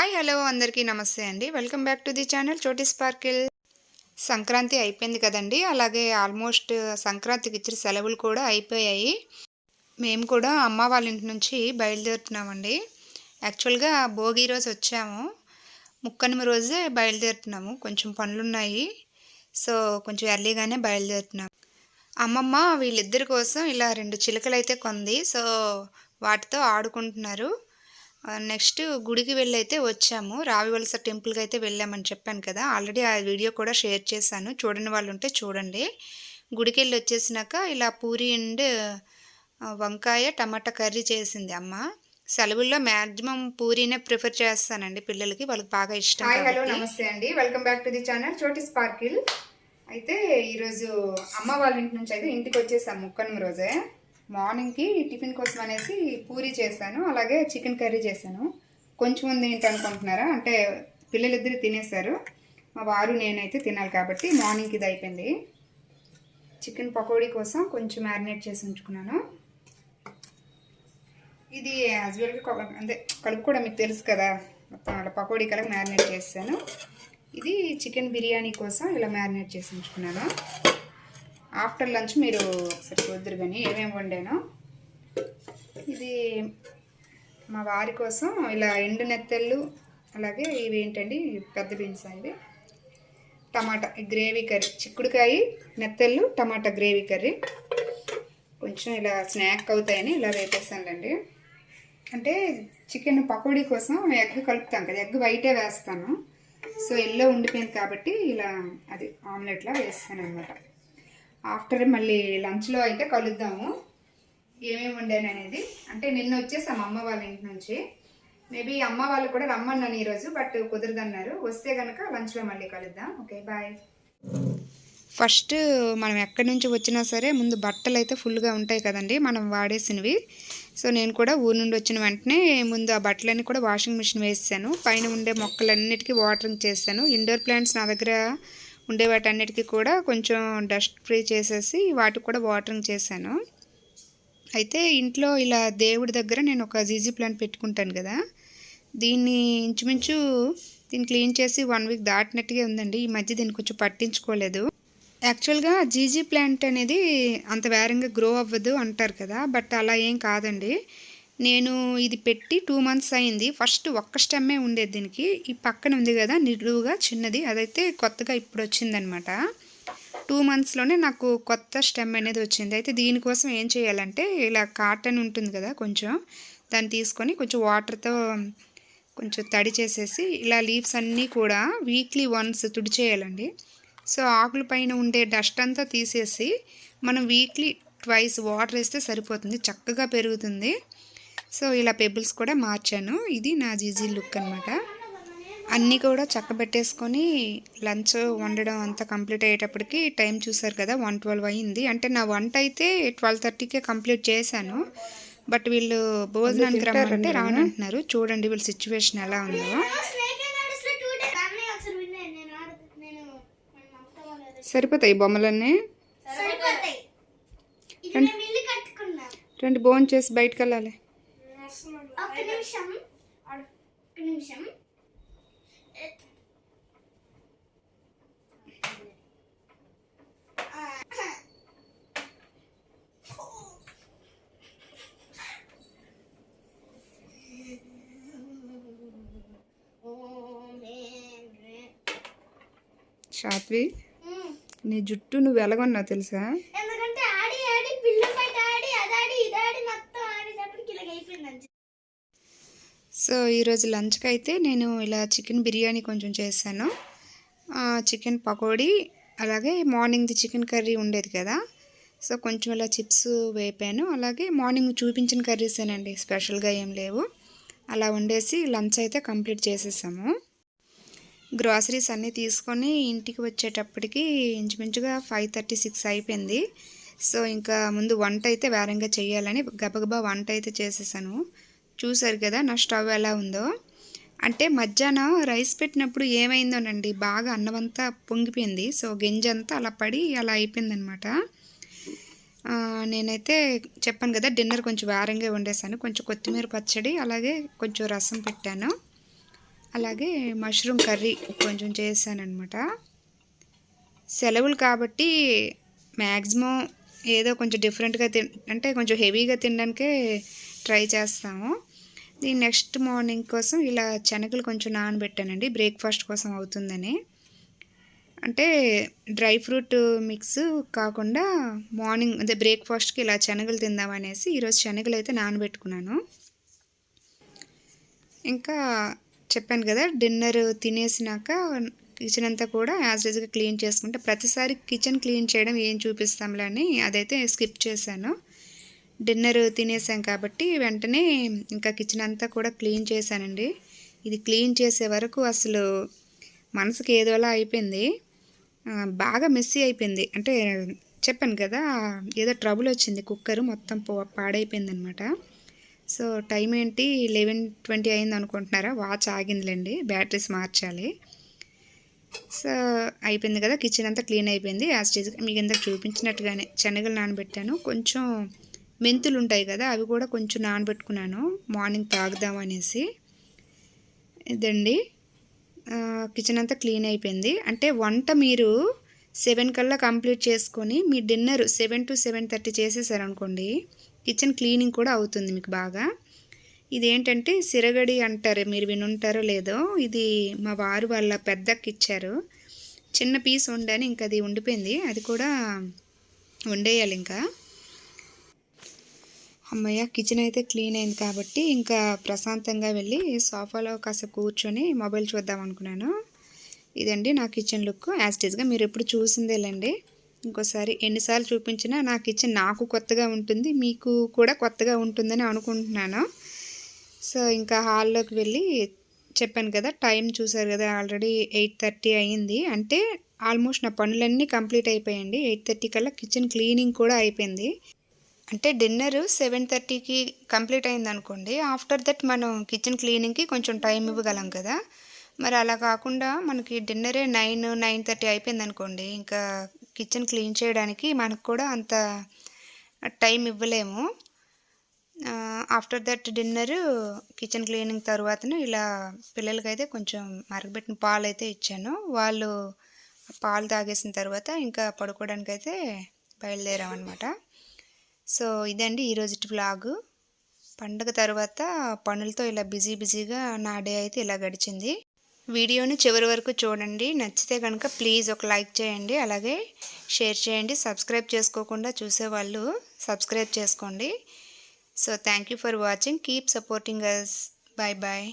Hi hello అందరికీ నమస్తే అండి. Welcome back to the channel Choti Sparkle. Sankranti అయిపోయింది కదండి. అలాగే ఆల్మోస్ట్ సంక్రాంతికి ఇచ్చిన సెలవులు కూడా అయిపోయాయి. మేము కూడా అమ్మ వాళ్ళ ఇంటి నుంచి బయలుదేరుతున్నామండి. యాక్చువల్గా భోగి రోజు వచ్చాము, ముక్కనుమ రోజే బయలుదేరుతున్నాము. కొంచెం పనులున్నాయి, సో కొంచెం ఎర్లీగానే బయలుదేరుతున్నాము. అమ్మమ్మ వీళ్ళిద్దరి కోసం ఇలా 2 చిలుకలు అయితే కొంది. సో వాటితో ఆడుకుంటున్నారు. నెక్స్ట్ గుడికి వెళ్ళైతే వచ్చాము. రావివలస టెంపుల్కి అయితే వెళ్ళామని చెప్పాను కదా. ఆల్రెడీ ఆ వీడియో కూడా షేర్ చేశాను, చూడని వాళ్ళు ఉంటే చూడండి. గుడికి వెళ్ళి వచ్చేసినాక ఇలా పూరి అండ్ వంకాయ టమాటా కర్రీ చేసింది అమ్మ. సెలవుల్లో మ్యాక్సిమం పూరీనే ప్రిఫర్ చేస్తానండి పిల్లలకి, వాళ్ళకి బాగా ఇష్టం. హాయ్ హలో నమస్తే అండి, welcome back to the channel Choti Sparkle. అయితే ఈరోజు అమ్మ వాళ్ళ ఇంటి నుంచి అయితే ఇంటికి వచ్చేసాము ముక్కనుమ రోజే. మార్నింగ్కి టిఫిన్ కోసం అనేసి పూరీ చేశాను, అలాగే చికెన్ కర్రీ చేశాను. కొంచెం ఉంది ఏంటి అనుకుంటున్నారా, అంటే పిల్లలిద్దరు తినేశారు, మా వారు నేనైతే తినాలి కాబట్టి మార్నింగ్కి ఇది అయిపోయింది. చికెన్ పకోడీ కోసం కొంచెం మ్యారినేట్ చేసి ఉంచుకున్నాను. ఇది యాజువల్గా అంటే కలుపు కూడా మీకు తెలుసు కదా, మొత్తం అలా పకోడీ కలిపి మ్యారినేట్ చేశాను. ఇది చికెన్ బిర్యానీ కోసం ఇలా మ్యారినేట్ చేసి ఉంచుకున్నాను. ఆఫ్టర్ లంచ్ మీరు ఒకసారి చూద్దరు కానీ ఏమేమి వండానో. ఇది మా వారి కోసం ఇలా ఎండు నెత్తళ్ళు, అలాగే ఇవి ఏంటండి పెద్ద బీన్స్, ఇవి టమాటా గ్రేవీ కర్రీ, చిక్కుడుకాయ నెత్తళ్ళు టమాటా గ్రేవీ కర్రీ. కొంచెం ఇలా స్నాక్ అవుతాయని ఇలా వేపేసానులేండి. అంటే చికెన్ పకోడీ కోసం ఎగ్ కలుపుతాం కదా, ఎగ్ వైటే వేస్తాను. సో ఎల్లో ఉండిపోయింది కాబట్టి ఇలా అది ఆమ్లెట్లా వేస్తాను అనమాట. ఆఫ్టర్ మళ్ళీ లంచ్లో అయితే కలుద్దాము ఏమేమి వండాను అనేది. అంటే నిన్న వచ్చేసాము అమ్మ వాళ్ళ ఇంటి నుంచి. మేబీ అమ్మ వాళ్ళు కూడా రమ్మన్నాను ఈరోజు, బట్ కుదరదన్నారు. వస్తే కనుక లంచ్లో మళ్ళీ కలుద్దాం. Okay bye. ఫస్ట్ మనం ఎక్కడి నుంచి వచ్చినా సరే ముందు బట్టలు అయితే ఫుల్గా ఉంటాయి కదండి మనం వాడేసినవి. సో నేను కూడా ఊరు నుండి వచ్చిన వెంటనే ముందు ఆ బట్టలన్నీ కూడా వాషింగ్ మిషన్ వేసాను. పైన ఉండే మొక్కలన్నిటికీ వాటరింగ్ చేశాను. ఇండోర్ ప్లాంట్స్ నా దగ్గర ఉండే వాటన్నిటికీ కూడా కొంచెం డస్ట్ ఫ్రీ చేసేసి వాటికి కూడా వాటరింగ్ చేశాను. అయితే ఇంట్లో ఇలా దేవుడి దగ్గర నేను ఒక జీజీ ప్లాంట్ పెట్టుకుంటాను కదా, దీన్ని ఇంచుమించు దీన్ని క్లీన్ చేసి 1 వీక్ దాటినట్టుగా ఉందండి. ఈ మధ్య దీన్ని కొంచెం పట్టించుకోలేదు. యాక్చువల్గా జీజీ ప్లాంట్ అనేది అంత వేరంగా గ్రో అవ్వదు అంటారు కదా, బట్ అలా ఏం కాదండి. నేను ఇది పెట్టి 2 మంత్స్ అయింది. ఫస్ట్ ఒక్క స్టెమ్మే ఉండేది దీనికి. ఈ పక్కన ఉంది కదా నిలువుగా చిన్నది, అదైతే కొత్తగా ఇప్పుడు వచ్చిందనమాట. 2 మంత్స్లోనే నాకు కొత్త స్టెమ్ అనేది వచ్చింది. అయితే దీనికోసం ఏం చేయాలంటే ఇలా కాటన్ ఉంటుంది కదా, కొంచెం దాన్ని తీసుకొని కొంచెం వాటర్తో కొంచెం తడి చేసేసి ఇలా లీవ్స్ అన్నీ కూడా వీక్లీ వన్స్ తుడిచేయాలండి. సో ఆకుల పైన ఉండే డస్ట్ అంతా తీసేసి మనం వీక్లీ 2 వాటర్ వేస్తే సరిపోతుంది, చక్కగా పెరుగుతుంది. సో ఇలా పెబుల్స్ కూడా మార్చాను. ఇది నా జీజీ లుక్ అనమాట. అన్నీ కూడా చక్కబెట్టేసుకొని లంచ్ వండడం అంతా కంప్లీట్ అయ్యేటప్పటికి టైం చూసారు కదా 1:12 అయింది. అంటే నా వంట అయితే 12:30కే కంప్లీట్ చేశాను, బట్ వీళ్ళు భోజనానికి రమ్మంటే రానంటున్నారు. చూడండి వీళ్ళ సిచ్యువేషన్ ఎలా ఉందో. సరిపోతాయి బొమ్మలన్నీ. రండి భోజనం చేసి బయటకు వెళ్ళాలి. శాత్వి, నీ జుట్టు నువ్వు ఎలాగొన్నావు తెలుసా? సో ఈరోజు లంచ్కి అయితే నేను ఇలా చికెన్ బిర్యానీ కొంచెం చేశాను, చికెన్ పకోడీ, అలాగే మార్నింగ్ది చికెన్ కర్రీ ఉండేది కదా, సో కొంచెం ఇలా చిప్స్ వేపాను. అలాగే మార్నింగ్ చూపించిన కర్రీసేనండి, స్పెషల్గా ఏం లేవు. అలా వండేసి లంచ్ అయితే కంప్లీట్ చేసేసాము. గ్రాసరీస్ అన్నీ తీసుకొని ఇంటికి వచ్చేటప్పటికి ఇంచుమించుగా 5:36 అయిపోయింది. సో ఇంకా ముందు వంట అయితే వేరంగా చేయాలని గబగబా వంట అయితే చేసేసాను. చూసారు కదా నా స్టవ్ ఎలా ఉందో. అంటే మధ్యాహ్నం రైస్ పెట్టినప్పుడు ఏమైందోనండి, బాగా అన్నం అంతా పొంగిపోయింది. సో గింజంతా అలా పడి అలా అయిపోయిందనమాట. నేనైతే చెప్పాను కదా డిన్నర్ కొంచెం వేరంగా వండేసాను. కొంచెం కొత్తిమీర పచ్చడి, అలాగే కొంచెం రసం పెట్టాను. అలాగే మష్రూమ్ కర్రీ కొంచెం చేశానన్నమాట. సెలవులు కాబట్టి మ్యాక్సిమం ఏదో కొంచెం డిఫరెంట్గా అంటే కొంచెం హెవీగా తినడానికే ట్రై చేస్తాము. దీని నెక్స్ట్ మార్నింగ్ కోసం ఇలా శనగలు కొంచెం నానబెట్టానండి, బ్రేక్ఫాస్ట్ కోసం అవుతుందని. అంటే డ్రై ఫ్రూట్ మిక్స్ కాకుండా మార్నింగ్ అదే బ్రేక్ఫాస్ట్కి ఇలా శనగలు తిందామనేసి ఈరోజు శనగలు అయితే నానబెట్టుకున్నాను. ఇంకా చెప్పాను కదా, డిన్నర్ తినేసినాక కిచెన్ అంతా కూడా యాజ్ యూజువల్గా క్లీన్ చేసుకుంటే, ప్రతిసారి కిచెన్ క్లీన్ చేయడం ఏం చూపిస్తాంలే అని అదైతే స్కిప్ చేశాను. డిన్నర్ తినేసాం కాబట్టి వెంటనే ఇంకా కిచెన్ అంతా కూడా క్లీన్ చేశానండి. ఇది క్లీన్ చేసే వరకు అసలు మనసుకి ఏదోలా అయిపోయింది, బాగా మెస్సీ అయిపోయింది. అంటే చెప్పాను కదా, ఏదో ట్రబుల్ వచ్చింది, కుక్కర్ మొత్తం పాడైపోయిందనమాట. సో టైం ఏంటి 11:20 అయింది అనుకుంటున్నారా? వాచ్ ఆగిందిలేండి, బ్యాటరీస్ మార్చాలి. సో అయిపోయింది కదా, కిచెన్ అంతా క్లీన్ అయిపోయింది. యాజ్ ఇట్ ఈజ్ మీకు ఇందాక చూపించినట్టుగానే శనగలు నానబెట్టాను. కొంచెం మెంతులు ఉంటాయి కదా, అవి కూడా కొంచెం నానబెట్టుకున్నాను మార్నింగ్ తాగుదామనేసి. ఇదండి, కిచెన్ అంతా క్లీన్ అయిపోయింది. అంటే వంట మీరు 7 కల్లా కంప్లీట్ చేసుకొని మీ డిన్నర్ 7 to 7:30 చేసేసారనుకోండి, కిచెన్ క్లీనింగ్ కూడా అవుతుంది మీకు బాగా. ఇదేంటంటే సిరగడి అంటారు, మీరు వినుంటారో లేదో. ఇది మా వారు వాళ్ళ పెద్దకి ఇచ్చారు. చిన్న పీస్ వండాను, ఇంకా అది ఉండిపోయింది, అది కూడా వండేయాలి ఇంకా. అమ్మయ్య, కిచెన్ అయితే క్లీన్ అయింది కాబట్టి ఇంకా ప్రశాంతంగా వెళ్ళి సోఫాలో కాసేపు కూర్చొని మొబైల్ చూద్దాం అనుకున్నాను. ఇదండి నా కిచెన్ లుక్. యాజ్ ఇట్ ఈజ్గా మీరు ఎప్పుడు చూసిందేలేండి. ఇంకోసారి ఎన్నిసార్లు చూపించినా నా కిచెన్ నాకు కొత్తగా ఉంటుంది, మీకు కూడా కొత్తగా ఉంటుందని అనుకుంటున్నాను. సో ఇంకా హాల్లోకి వెళ్ళి చెప్పాను కదా, టైం చూసారు కదా, ఆల్రెడీ 8:30 అయ్యింది. అంటే ఆల్మోస్ట్ నా పనులన్నీ కంప్లీట్ అయిపోయాయండి. 8:30 కల్లా కిచెన్ క్లీనింగ్ కూడా అయిపోయింది. అంటే డిన్నర్ 7:30కి కంప్లీట్ అయింది అనుకోండి, ఆఫ్టర్ దట్ మనం కిచెన్ క్లీనింగ్కి కొంచెం టైం ఇవ్వగలం కదా. మరి అలా కాకుండా మనకి డిన్నరే 9:30 అయిపోయింది అనుకోండి, ఇంకా కిచెన్ క్లీన్ చేయడానికి మనకు కూడా అంత టైం ఇవ్వలేము. After that dinner kitchen cleaning తర్వాతను ఇలా పిల్లలకైతే కొంచెం మరగబెట్టిన పాలు అయితే ఇచ్చాను. వాళ్ళు పాలు తాగేసిన తర్వాత ఇంకా పడుకోవడానికైతే బయలుదేరామన్నమాట. సో ఇదండి ఈరోజుటి వ్లాగు. పండుగ తర్వాత పనులతో ఇలా బిజీగా నా డే అయితే ఇలా గడిచింది. వీడియోని చివరి వరకు చూడండి. నచ్చితే కనుక ప్లీజ్ ఒక లైక్ చేయండి, అలాగే షేర్ చేయండి. సబ్స్క్రైబ్ చేసుకోకుండా చూసేవాళ్ళు సబ్స్క్రైబ్ చేసుకోండి. So thank you for watching. Keep supporting us. Bye bye.